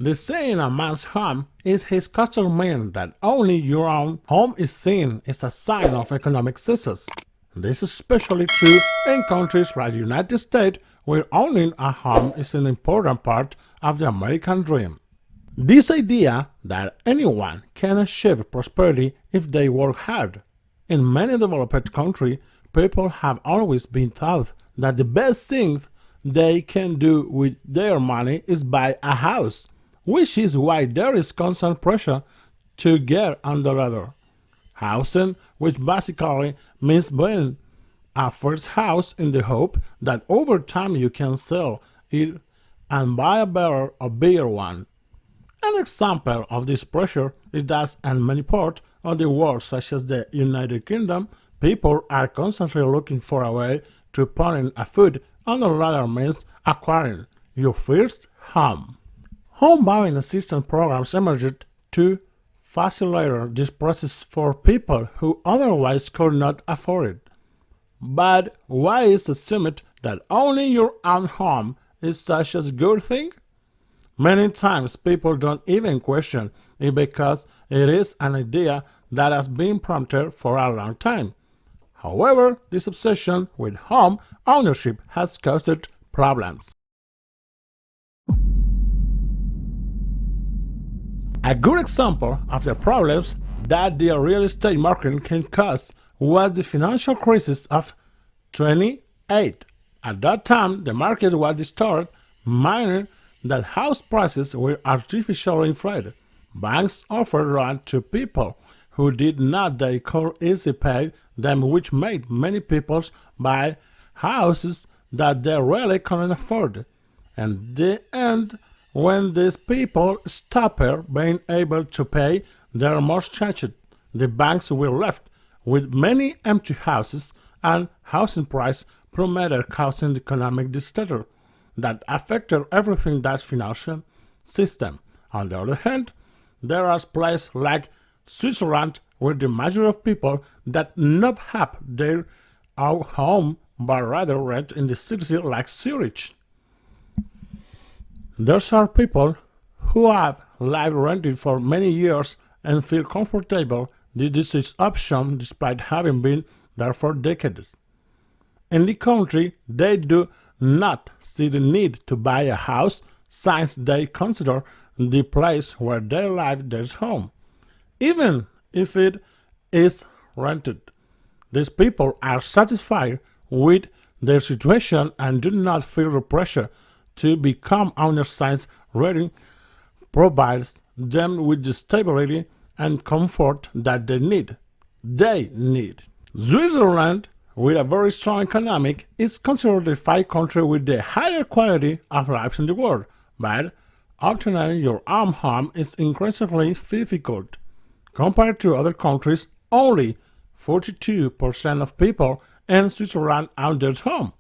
The saying a man's home is his castle means that only your own home is seen as a sign of economic success. This is especially true in countries like the United States, where owning a home is an important part of the American dream. This idea that anyone can achieve prosperity if they work hard. In many developed countries, people have always been taught that the best thing they can do with their money is buy a house, which is why there is constant pressure to get on the ladder. Housing, which basically means buying a first house in the hope that over time you can sell it and buy a better or bigger one. An example of this pressure is that in many parts of the world, such as the United Kingdom, people are constantly looking for a way to putting a foot on the ladder means acquiring your first home. Home buying assistance programs emerged to facilitate this process for people who otherwise could not afford it. But why is it assumed that owning your own home is such a good thing? Many times people don't even question it because it is an idea that has been prompted for a long time. However, this obsession with home ownership has caused problems. A good example of the problems that the real estate market can cause was the financial crisis of 2008. At that time, the market was distorted, meaning that house prices were artificially inflated. Banks offered loans to people who did not they could easily pay them, which made many people buy houses that they really couldn't afford. And the end, when these people stopped being able to pay their mortgages, the banks were left with many empty houses and housing price plummeted, causing economic disaster that affected everything that's financial system. On the other hand, there are places like Switzerland where the majority of people that not have their own home but rather rent in the city like Zurich. There are people who have lived rented for many years and feel comfortable with this option despite having been there for decades. In the country, they do not see the need to buy a house since they consider the place where they live their home, even if it is rented. These people are satisfied with their situation and do not feel the pressure to become owners since renting provides them with the stability and comfort that they need. Switzerland, with a very strong economy, is considered the fifth country with the higher quality of life in the world, but obtaining your own home is increasingly difficult. Compared to other countries, only 42% of people in Switzerland own their home.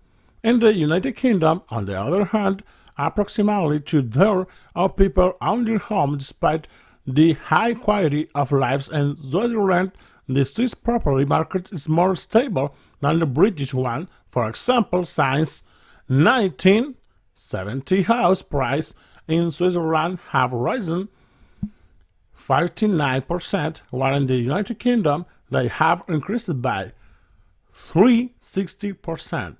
In the United Kingdom, on the other hand, approximately two-thirds of people own their home despite the high quality of life in Switzerland. The Swiss property market is more stable than the British one. For example, since 1970, house prices in Switzerland have risen 59%, while in the United Kingdom they have increased by 360%.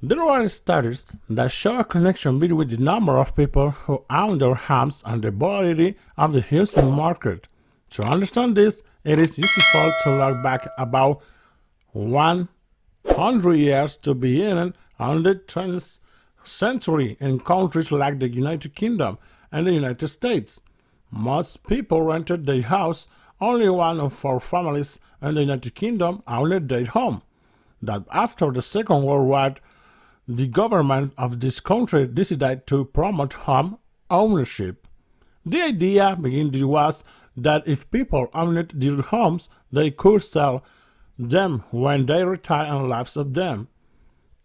There are studies that show a connection between the number of people who own their homes and the volatility of the housing market. To understand this, it is useful to look back about 100 years to beginning on the 20th century in countries like the United Kingdom and the United States. Most people rented their house. Only one of four families in the United Kingdom owned their home. That after the Second World War, the government of this country decided to promote home ownership. The idea behind it was that if people owned their homes, they could sell them when they retired and lives of them.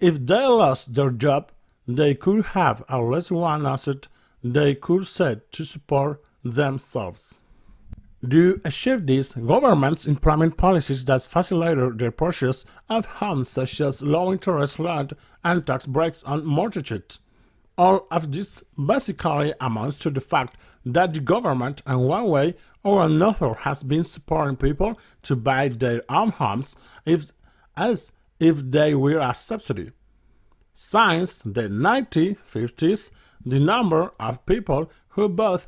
If they lost their job, they could have at least one asset they could set to support themselves. To achieve this, governments implement policies that facilitate the purchase of homes such as low-interest loans and tax breaks on mortgages. All of this basically amounts to the fact that the government, in one way or another, has been supporting people to buy their own homes as if they were a subsidy. Since the 1950s, the number of people who bought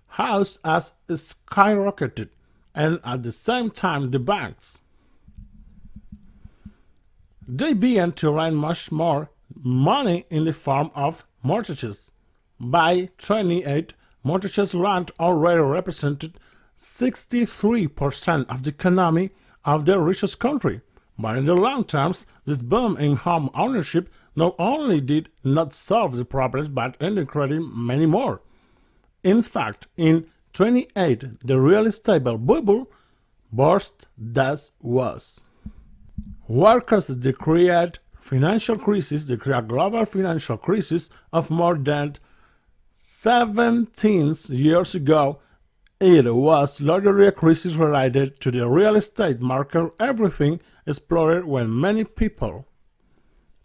houses has skyrocketed, and at the same time the banks. They began to lend much more money in the form of mortgages. By 28, mortgages lent already represented 63% of the economy of the richest country. But in the long terms, this boom in home ownership not only did not solve the problems but indicated many more. In fact, in 28, the real estate bubble burst that was. What caused the financial crisis, the global financial crisis of more than 17 years ago? It was largely a crisis related to the real estate market. Everything exploded when many people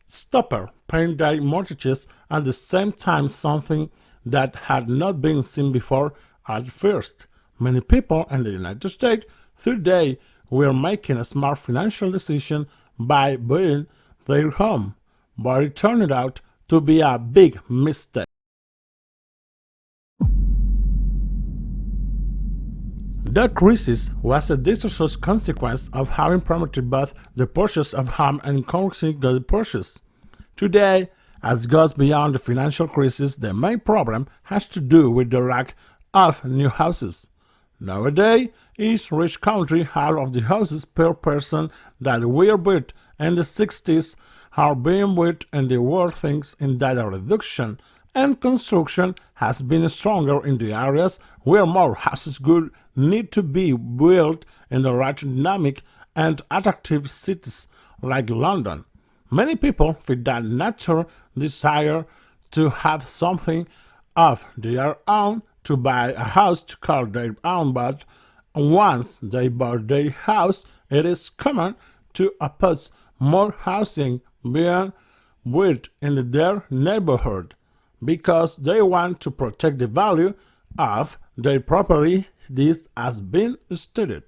stopped paying their mortgages at the same time, something that had not been seen before at first. Many people in the United States today were making a smart financial decision by buying their home, but it turned out to be a big mistake. The crisis was a disastrous consequence of having promoted both the purchase of home and encouraging the purchase. Today, as goes beyond the financial crisis, the main problem has to do with the lack of new houses. Nowadays, each rich country, half of the houses per person that were built in the 60s are being built in the world, thanks in that a reduction and construction has been stronger in the areas where more houses would need to be built in the right dynamic and attractive cities like London. Many people feel that natural desire to have something of their own, to buy a house to call their own, but once they bought their house, it is common to oppose more housing being built in their neighborhood because they want to protect the value of their property. This has been studied.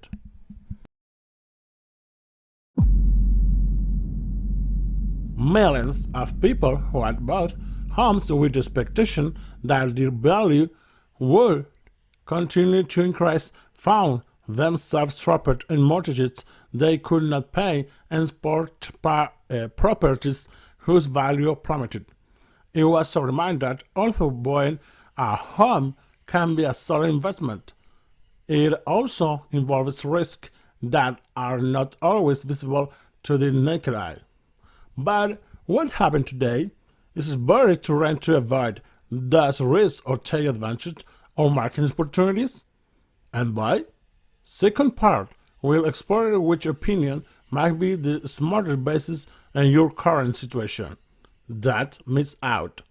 Millions of people who had bought homes with the expectation that their value would continue to increase found themselves trapped in mortgages they could not pay and properties whose value plummeted. It was a reminder that although buying a home can be a solid investment, it also involves risks that are not always visible to the naked eye. But what happened today is better to rent to avoid those risks or take advantage of market opportunities. And why? Second part will explore which opinion might be the smartest basis in your current situation. Don't miss out.